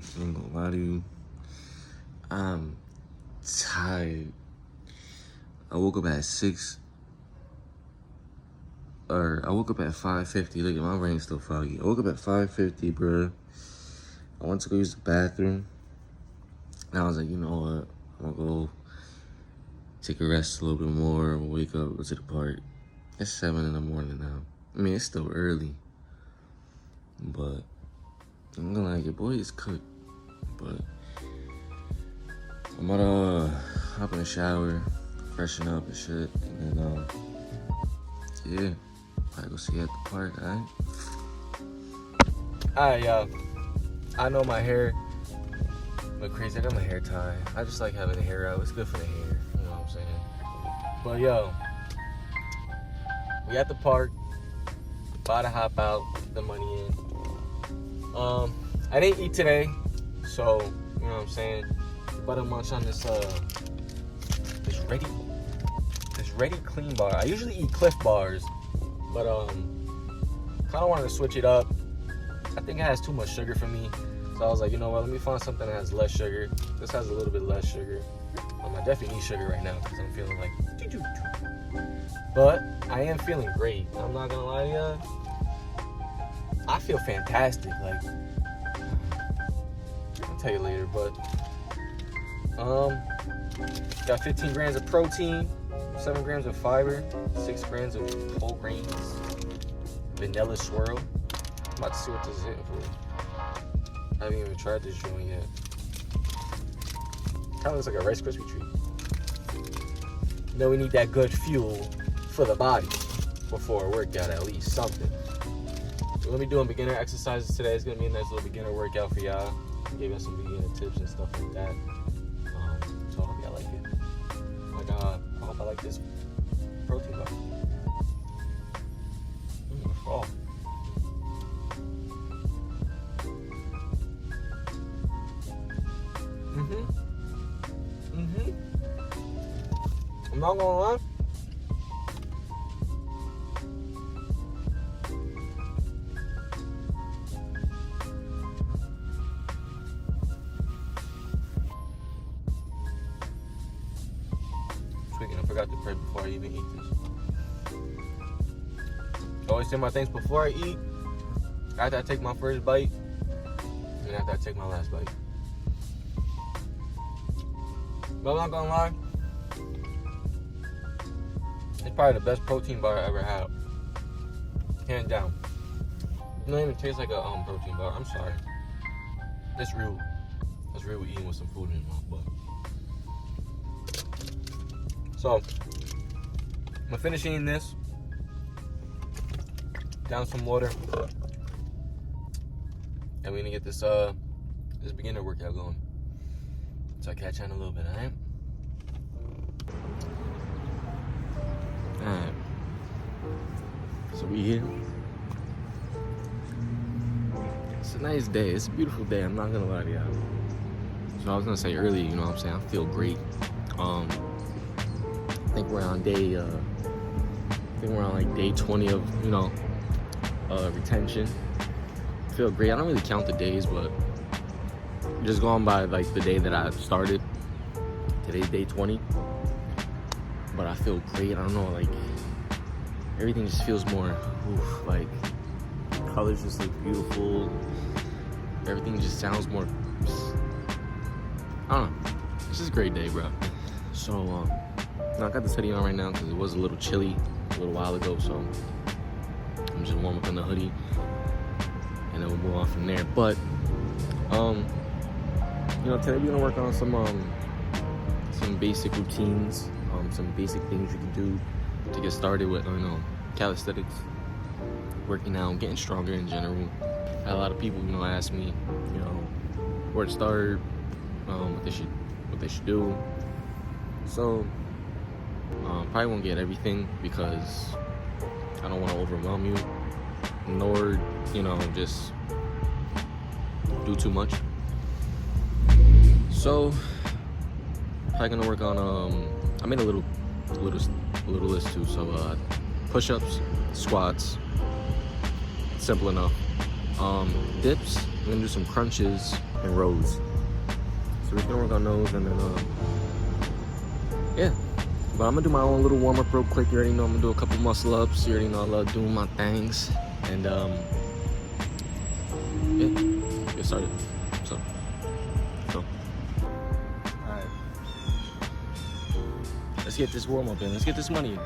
I ain't gonna lie to you. I'm tired. I woke up at 6. Or I woke up at 5:50. Look at my brain's still foggy. I woke up at 5:50, bruh. I went to go use the bathroom. And I was like, you know what? I'm gonna go take a rest a little bit more. We'll wake up, go to the park. It's 7 in the morning now. I mean, it's still early. But I'm gonna like, your boy is cooked. But I'm gonna hop in the shower, freshen up and shit. And then, yeah. I go see you at the park, alright? Alright, y'all. I know my hair look crazy. I got my hair tied. I just like having the hair out. It's good for the hair. You know what I'm saying? But yo, we at the park. About to hop out, put the money in. I didn't eat today, so you know what I'm saying. About to munch on this ready clean bar. I usually eat Cliff bars, but kind of wanted to switch it up. I think it has too much sugar for me, so I was like, you know what? Let me find something that has less sugar. This has a little bit less sugar. I definitely need sugar right now because I'm feeling like. But I am feeling great. I'm not gonna lie to you. I feel fantastic. Like, I'll tell you later. But got 15 grams of protein, 7 grams of fiber, 6 grams of whole grains, vanilla swirl. I'm about to see what this is hitting for. I haven't even tried this joint yet. Kind of looks like a Rice Krispie treat. You know, we need that good fuel for the body before a workout, at least something. So we're gonna be doing beginner exercises today. It's gonna be a nice little beginner workout for y'all. Give you some beginner tips and stuff like that. So I hope y'all like it. Like, I hope I like this protein bar. Oh. I'm not gonna lie. Speaking, I forgot to pray before I even eat this. I always say my things before I eat, after I take my first bite, and after I take my last bite. But I'm not gonna lie, it's probably the best protein bar I ever had. Hands down. It don't even taste like a protein bar. I'm sorry. It's real. It's real eating with some food in my butt. So, I'm gonna finish eating this. Down some water. And we're gonna get this beginner workout going. So I'll catch you in a little bit, alright? Alright. So we here. It's a nice day. It's a beautiful day. I'm not gonna lie to y'all. So I was gonna say earlier, you know what I'm saying? I feel great. I think we're on day. Like day 20 of retention. I feel great. I don't really count the days, but just going by like the day that I started. Today's day 20. But I feel great. I don't know, like everything just feels more like colors just look beautiful. Everything just sounds more, I don't know. It's just a great day, bro. So I got this hoodie on right now because it was a little chilly a little while ago, so I'm just warm up in the hoodie and then we'll move on from there. But today we're gonna work on some basic routines, some basic things you can do to get started with calisthenics, working out, getting stronger in general. I had a lot of people ask me where to start, what they should do. So probably won't get everything because I don't want to overwhelm you, nor just do too much. So probably gonna work on I made a little list too. So push-ups, squats, simple enough. Dips, gonna do some crunches and rows. So we're just gonna work on those, and then yeah. But I'm gonna do my own little warm up real quick. You already know I'm gonna do a couple muscle ups. You already know I love doing my things, and yeah, get started. So. Alright. Let's get this warm up in. Let's get this money in.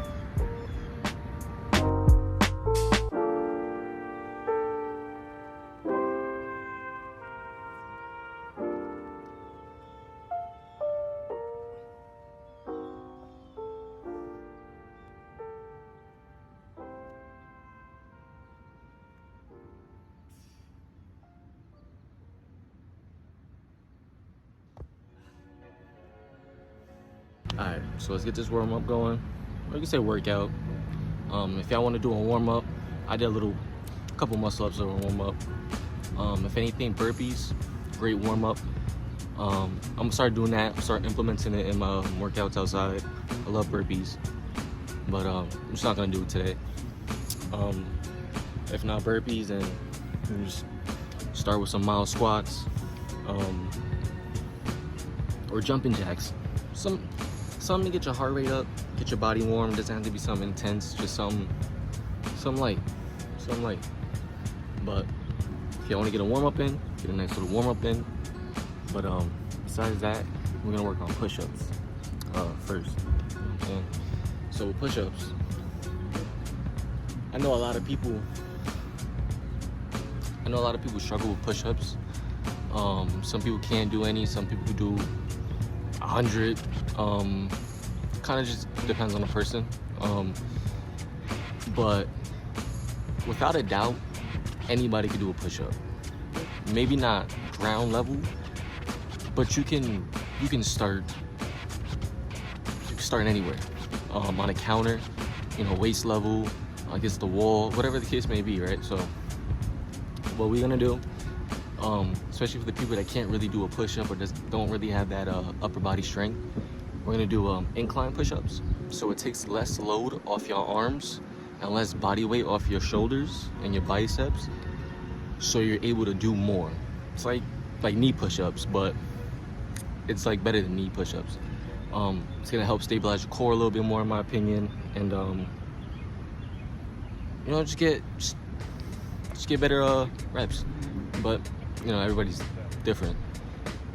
Alright, so let's get this warm up going. Or you can say workout. If y'all want to do a warm up, I did a couple muscle ups or a warm up. If anything, burpees, great warm up. I'm gonna start doing that, start implementing it in my workouts outside. I love burpees, but I'm just not gonna do it today. If not burpees, then we just start with some mild squats, or jumping jacks. Something to get your heart rate up, get your body warm. It doesn't have to be something intense, just something light. But if you want to get a warm up in, get a nice little warm up in. But besides that, we're gonna work on push-ups first. Okay? So with push-ups, I know a lot of people struggle with push-ups. Some people can't do any, some people do 100. Kind of just depends on the person. But without a doubt, anybody can do a push-up. Maybe not ground level, but you can start. You can start anywhere. On a counter, waist level, against the wall, whatever the case may be, right? So what we're gonna do, especially for the people that can't really do a push-up or just don't really have that upper body strength, we're gonna do incline push-ups. So it takes less load off your arms and less body weight off your shoulders and your biceps, so you're able to do more. It's like knee push-ups, but it's like better than knee push-ups. It's gonna help stabilize your core a little bit more, in my opinion, and just get better reps. But everybody's different.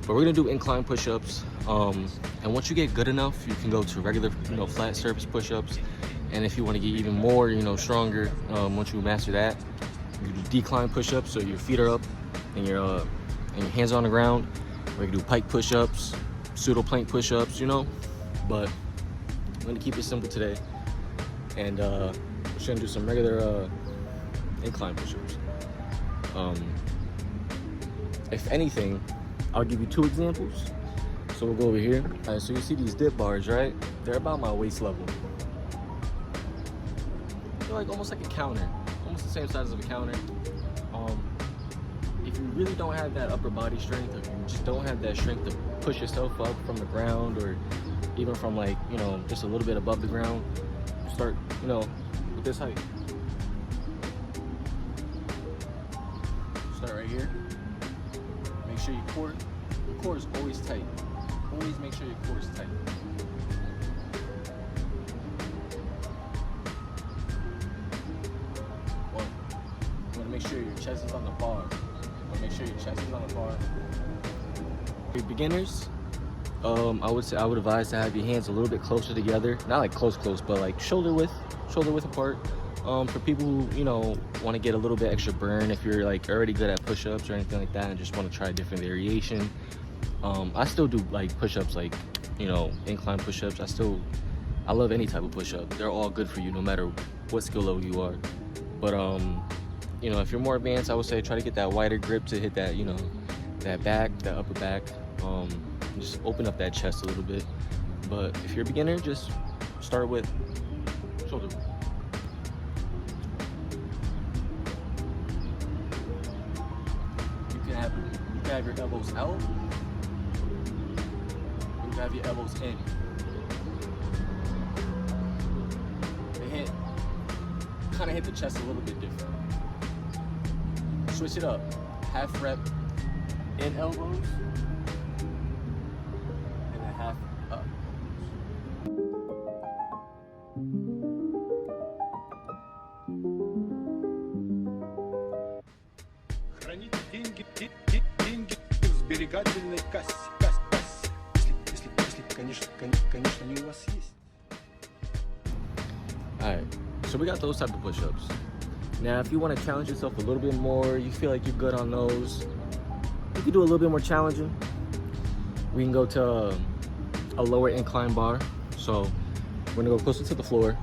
But we're gonna do incline push-ups, and once you get good enough, you can go to regular flat surface push-ups. And if you want to get even more stronger, once you master that, you do decline push-ups, so your feet are up and your hands are on the ground. Or you can do pike push-ups, pseudo plank push-ups, but I'm gonna keep it simple today, and we're just gonna do some regular incline push-ups. If anything, I'll give you 2 examples. So we'll go over here. All right, so you see these dip bars, right? They're about my waist level. They're like almost like a counter, almost the same size of a counter. If you really don't have that upper body strength, or if you just don't have that strength to push yourself up from the ground, or even from just a little bit above the ground, start with this height. Start right here. Make sure your core is always tight. Always make sure your core is tight. One. You want to make sure your chest is on the bar. For beginners, I would advise to have your hands a little bit closer together. Not like close, but like shoulder width apart. For people who want to get a little bit extra burn, if you're like already good at push-ups or anything like that and just want to try a different variation, I still do like push-ups, like incline push-ups. I love any type of push-up. They're all good for you, no matter what skill level you are. But if you're more advanced, I would say try to get that wider grip to hit that that upper back. Just open up that chest a little bit. But if you're a beginner, just start with shoulder. You can have your elbows out. You can have your elbows in. They kind of hit the chest a little bit different. Switch it up. Half rep in elbows and a half up. Хранить деньги в сберегательной кассе. Если, конечно, они у вас есть. Alright, so we got those type of push-ups. Now, if you want to challenge yourself a little bit more, you feel like you're good on those, you can do a little bit more challenging. We can go to a lower incline bar. So we're gonna go closer to the floor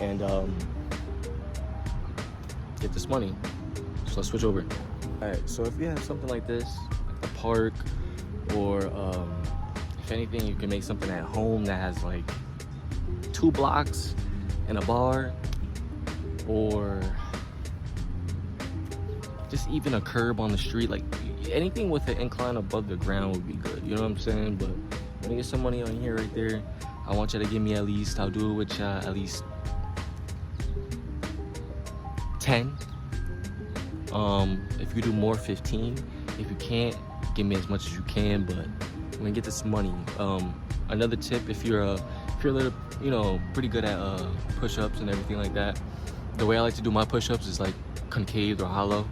and get this money. So let's switch over. Alright, so if you have something like this, like a park, or if anything, you can make something at home that has like 2 blocks and a bar, or just even a curb on the street. Like anything with an incline above the ground would be good, you know what I'm saying? But when you get some money on here right there, I want you to give me at least, I'll do it with at least 10. If you do more, 15. If you can't, give me as much as you can, but we're gonna get this money. Another tip, if you're a little, you know, pretty good at push-ups and everything like that, the way I like to do my push-ups is like concave or hollow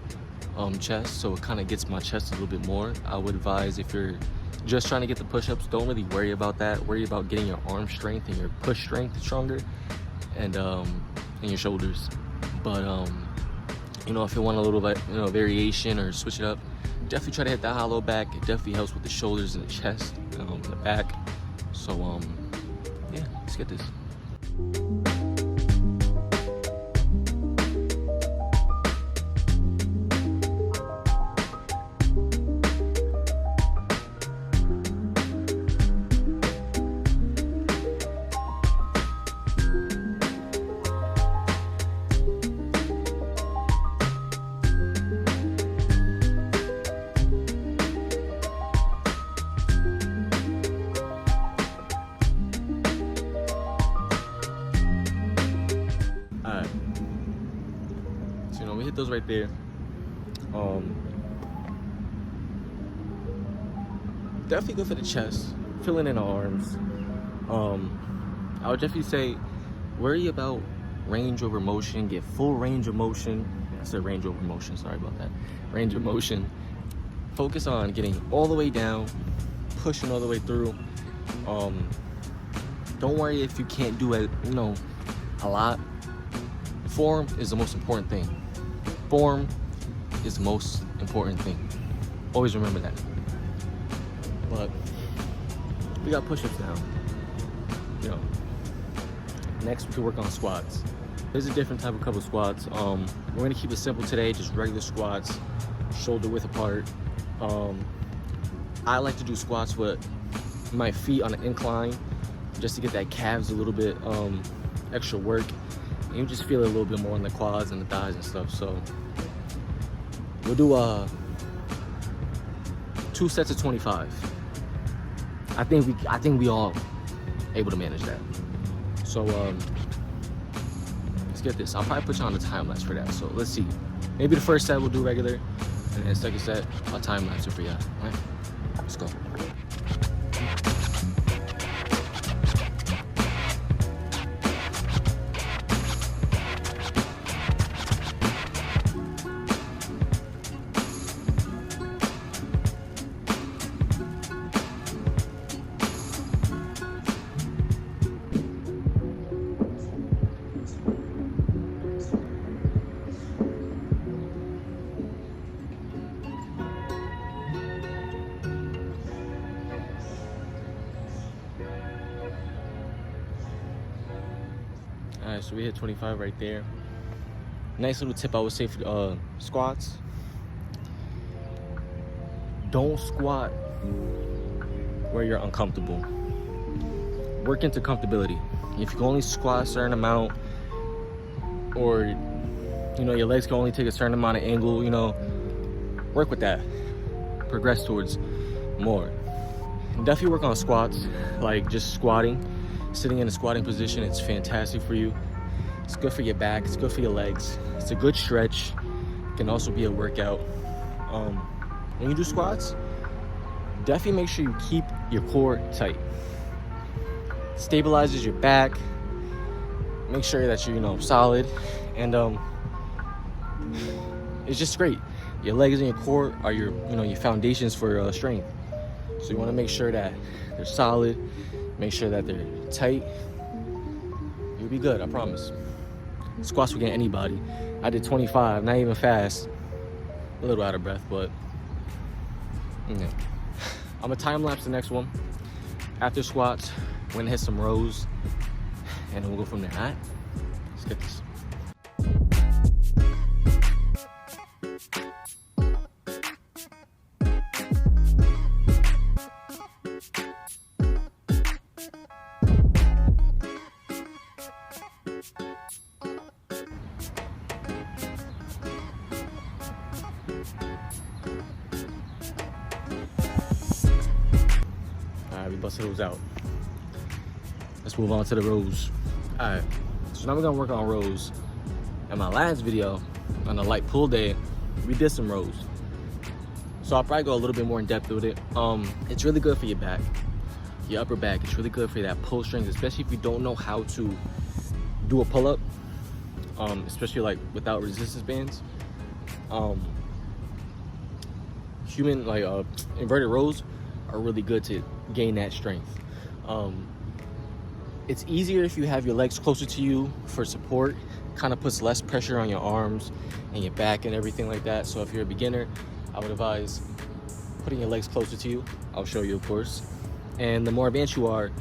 chest, so it kind of gets my chest a little bit more. I would advise, if you're just trying to get the push-ups, don't really worry about that. Worry about getting your arm strength and your push strength stronger, and your shoulders. But you know, if you want a little bit, you know, variation or switch it up, definitely try to hit that hollow back. It definitely helps with the shoulders and the chest, the back. So yeah, let's get this. We hit those right there. Definitely good for the chest, filling in the arms. I would definitely say worry about range over motion, get full range of motion. I said range over motion, sorry about that. Range of motion. Focus on getting all the way down, pushing all the way through. Don't worry if you can't do it, you know, a lot. Form is the most important thing. Form is the most important thing. Always remember that. But we got push-ups now. You know, next we can work on squats. There's a different type of couple squats. We're gonna keep it simple today, just regular squats, shoulder width apart. I like to do squats with my feet on an incline, just to get that calves a little bit extra work. And you just feel it a little bit more on the quads and the thighs and stuff. So we'll do 2 sets of 25. I think we all able to manage that. So let's get this. I'll probably put you on the time lapse for that. So let's see. Maybe the first set we'll do regular, and then second set I'll time lapse it for you. All right, let's go. Alright, so we hit 25 right there. Nice little tip I would say for squats. Don't squat where you're uncomfortable. Work into comfortability. If you can only squat a certain amount, or you know, your legs can only take a certain amount of angle, you know, work with that. Progress towards more. And definitely work on squats, like just squatting. Sitting in a squatting position, it's fantastic for you. It's good for your back, it's good for your legs. It's a good stretch. It can also be a workout. When you do squats, definitely make sure you keep your core tight. Stabilizes your back. Make sure that you're, you know, solid, and it's just great. Your legs and your core are your, you know, your foundations for strength. So you want to make sure that they're solid. Make sure that they're tight. You'll be good, I promise. Squats will get anybody. I did 25, not even fast. A little out of breath, but yeah. I'm gonna time lapse the next one. After squats, we're gonna hit some rows, and then we'll go from there. All right, let's get this. We busted those out. Let's move on to the rows. Alright, so now we're gonna work on rows. In my last video, on the light pull day, we did some rows. So I'll probably go a little bit more in depth with it. It's really good for your back, your upper back. It's really good for that pull strength, especially if you don't know how to do a pull-up, especially like without resistance bands. Inverted rows are really good to gain that strength. It's easier if you have your legs closer to you for support. Kind of puts less pressure on your arms and your back and everything like that. So if you're a beginner, I would advise putting your legs closer to you. I'll show you, of course. And the more advanced you are,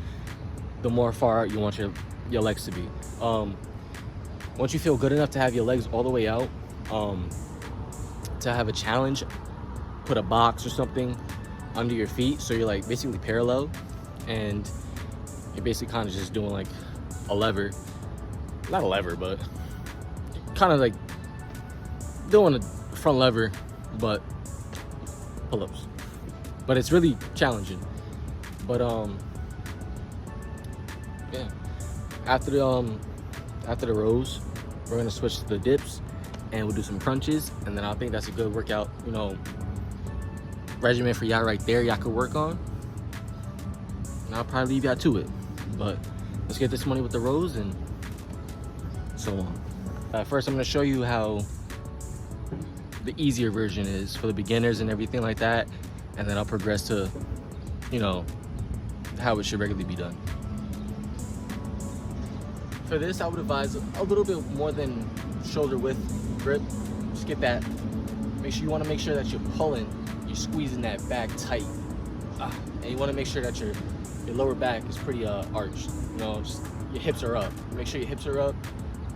the more far out you want your legs to be. Once you feel good enough to have your legs all the way out, to have a challenge, put a box or something under your feet so you're like basically parallel, and you're basically kind of just doing like a lever, not a lever, but kind of like doing a front lever but pull-ups. But it's really challenging. But yeah, after the rows, we're gonna switch to the dips and we'll do some crunches, and then I think that's a good workout, you know, regimen for y'all right there. Y'all could work on, and I'll probably leave y'all to it. But let's get this money with the rows and so on. First, I'm gonna show you how the easier version is for the beginners and everything like that, and then I'll progress to, you know, how it should regularly be done. For this, I would advise a little bit more than shoulder width grip. Just get that. You want to make sure that you're pulling, you're squeezing that back tight, and you want to make sure that your lower back is pretty arched. You know, just your hips are up. Make sure your hips are up,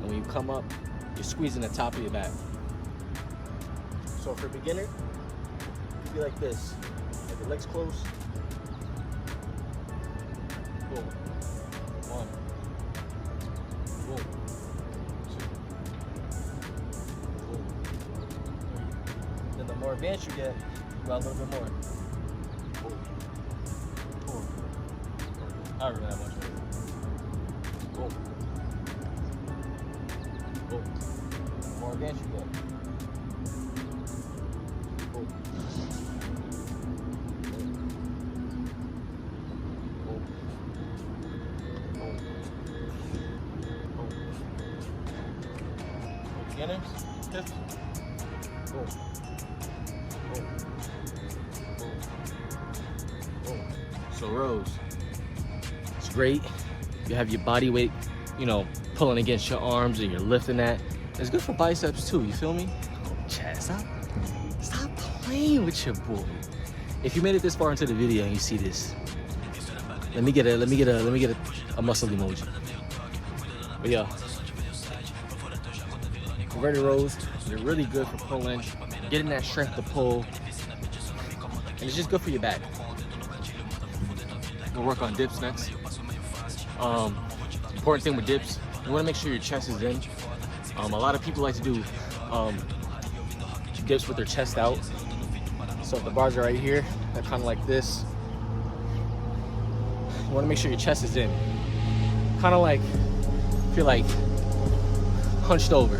and when you come up, you're squeezing the top of your back. So for a beginner, be like this. Have your legs close. Boom. One. Boom. Two. Boom. Three. Then the more advanced you get, you got a little bit more. Boom. Boom. I don't really have much. Boom. Boom. The more advanced you get. Boom. Beginners, hips, boom, boom, boom, boom. So rows, it's great. You have your body weight, you know, pulling against your arms and you're lifting that. It's good for biceps too, you feel me? Oh, Chad, stop playing with your boy. If you made it this far into the video and you see this, let me get a muscle emoji. But yeah. Inverted rows, they're really good for pulling, getting that strength to pull, and it's just good for your back. We'll work on dips next. Important thing with dips, you want to make sure your chest is in. A lot of people like to do dips with their chest out. So if the bars are right here, they're kind of like this. You want to make sure your chest is in. Kind of like, if you're like hunched over.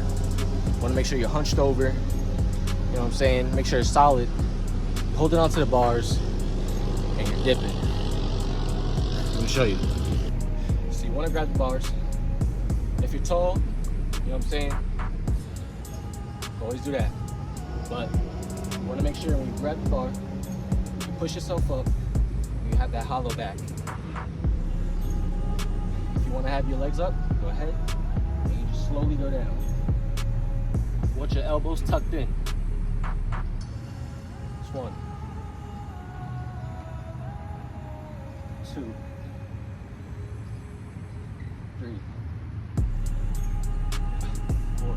You want to make sure you're hunched over, you know what I'm saying? Make sure it's solid. Holding on to the bars, and you're dipping. Let me show you. So you want to grab the bars. If you're tall, you know what I'm saying? Always do that. But you want to make sure when you grab the bar, you push yourself up, and you have that hollow back. If you want to have your legs up, go ahead, and you just slowly go down. You want your elbows tucked in. That's 1, 2, 3, 4,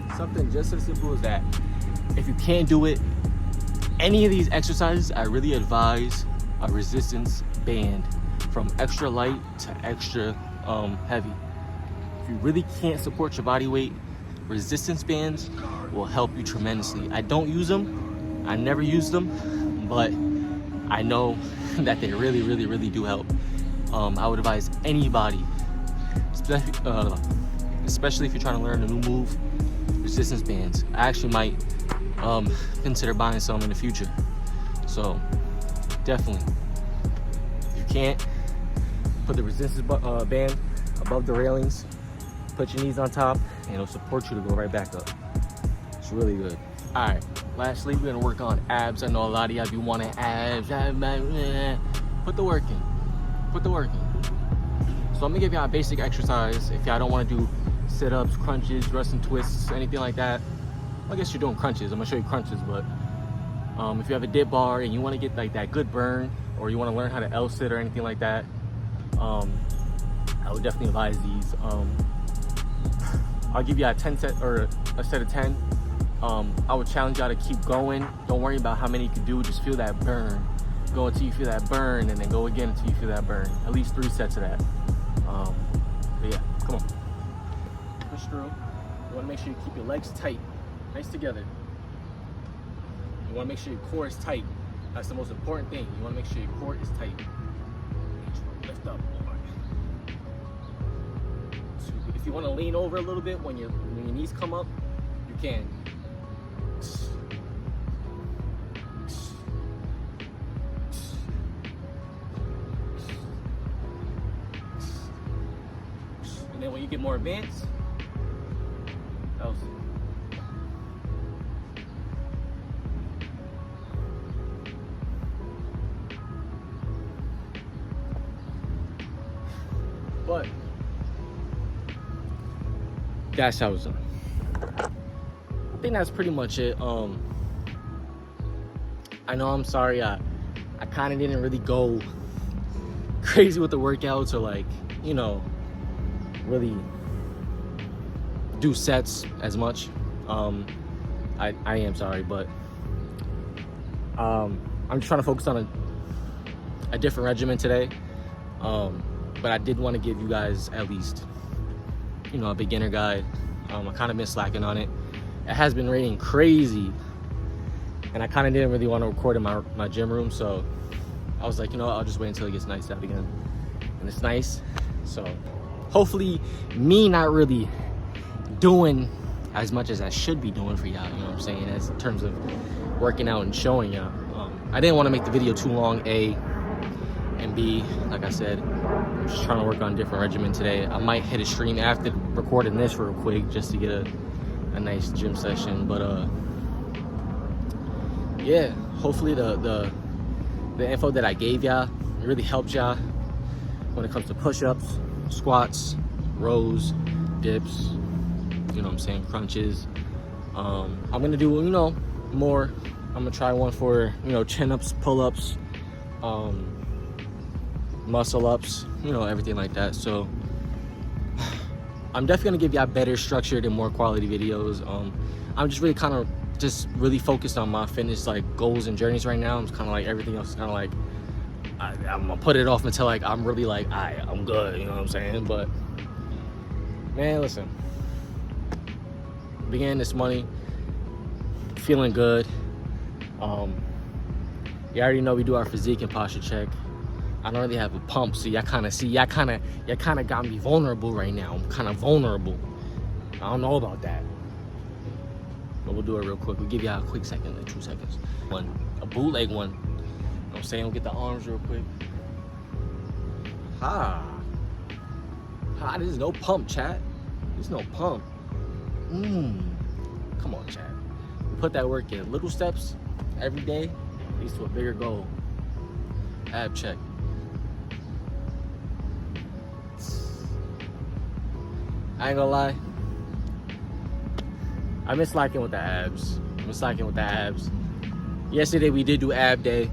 5. Something just as simple as that. If you can't do it, any of these exercises, I really advise a resistance band from extra light to extra heavy. If you really can't support your body weight, resistance bands will help you tremendously. I don't use them, I never use them, but I know that they really, really, really do help. I would advise anybody, especially if you're trying to learn a new move, resistance bands. I actually might consider buying some in the future. So definitely, if you can't, put the resistance band above the railings, put your knees on top, and it'll support you to go right back up. It's really good. All right, lastly, we're gonna work on abs. I know a lot of y'all be wanting abs. Put the work in. Put the work in. So I'm gonna give y'all a basic exercise. If y'all don't wanna do sit-ups, crunches, Russian twists, anything like that, I guess you're doing crunches. I'm gonna show you crunches, but if you have a dip bar and you wanna get like that good burn, or you wanna learn how to L-sit or anything like that, I would definitely advise these. I'll give you a 10 set or a set of 10. I would challenge y'all to keep going. Don't worry about how many you can do, just feel that burn. Go until you feel that burn, and then go again until you feel that burn. At least 3 sets of that. But yeah, come on. Push through. You wanna make sure you keep your legs tight, nice together. You wanna make sure your core is tight. That's the most important thing. You wanna make sure your core is tight. Lift up. If you wanna lean over a little bit when your knees come up, you can. And then when you get more advanced, but that's how it's done. I think that's pretty much it. I know, I'm sorry, I kind of didn't really go crazy with the workouts, or like, you know, really do sets as much. I am sorry, but I'm just trying to focus on a different regimen today. But I did want to give you guys at least, you know, a beginner guide. I kind of been slacking on it. It has been raining crazy, and I kind of didn't really want to record in my gym room, so I was like, you know, I'll just wait until it gets nice out again. And it's nice, so hopefully me not really doing as much as I should be doing for y'all, you know what I'm saying, as in terms of working out and showing y'all. I didn't want to make the video too long, A, and B, like I said, I'm just trying to work on a different regimen today. I might hit a stream after recording this real quick just to get a nice gym session, but yeah, hopefully the info that I gave y'all really helped y'all when it comes to push-ups, squats, rows, dips, you know what I'm saying, crunches. I'm gonna do, you know, more. I'm gonna try one for, you know, chin-ups, pull-ups, muscle-ups, you know, everything like that. So I'm definitely gonna give y'all better structured and more quality videos. I'm just really kind of just really focused on my fitness like goals and journeys right now. I'm kind of like, everything else is kind of like, I'm gonna put it off until like I'm really like, I'm good, you know what I'm saying? But man, listen, beginning this money, feeling good. You already know we do our physique and posture check. I don't really have a pump, so y'all kind of got me vulnerable right now. I'm kind of vulnerable. I don't know about that. but we'll do it real quick. We'll give y'all a quick second, like 2 seconds. A bootleg one. You know what I'm saying? We'll get the arms real quick. There's no pump, chat. There's no pump. Come on, chat. We put that work in. Little steps every day leads to a bigger goal. Ab check. I ain't gonna lie. I miss slacking with the abs. Yesterday we did do ab day,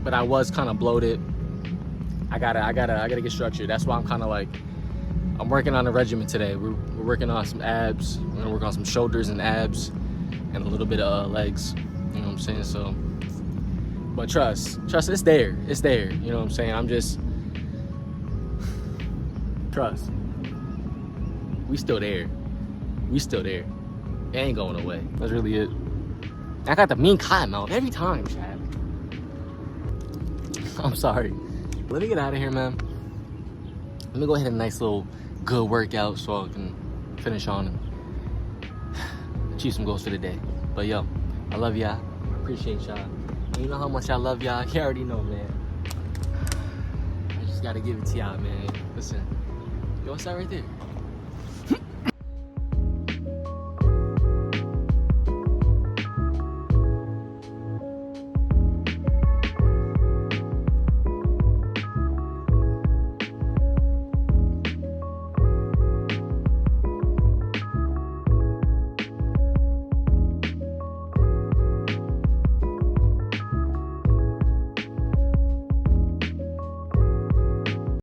but I was kind of bloated. I gotta get structured. That's why I'm kind of like, I'm working on a regimen today. We're working on some abs. We're gonna work on some shoulders and abs and a little bit of legs. You know what I'm saying? So, but trust, it's there. You know what I'm saying? I'm just, trust. We still there. It ain't going away. That's really it. I got the mean cotton mouth every time, Chad. I'm sorry. Let me get out of here, man. Let me go ahead and nice little good workout so I can finish on and achieve some goals for the day. But yo, I love y'all. Appreciate y'all. And you know how much I love y'all. You already know, man. I just gotta give it to y'all, man. Listen. Yo, what's that right there?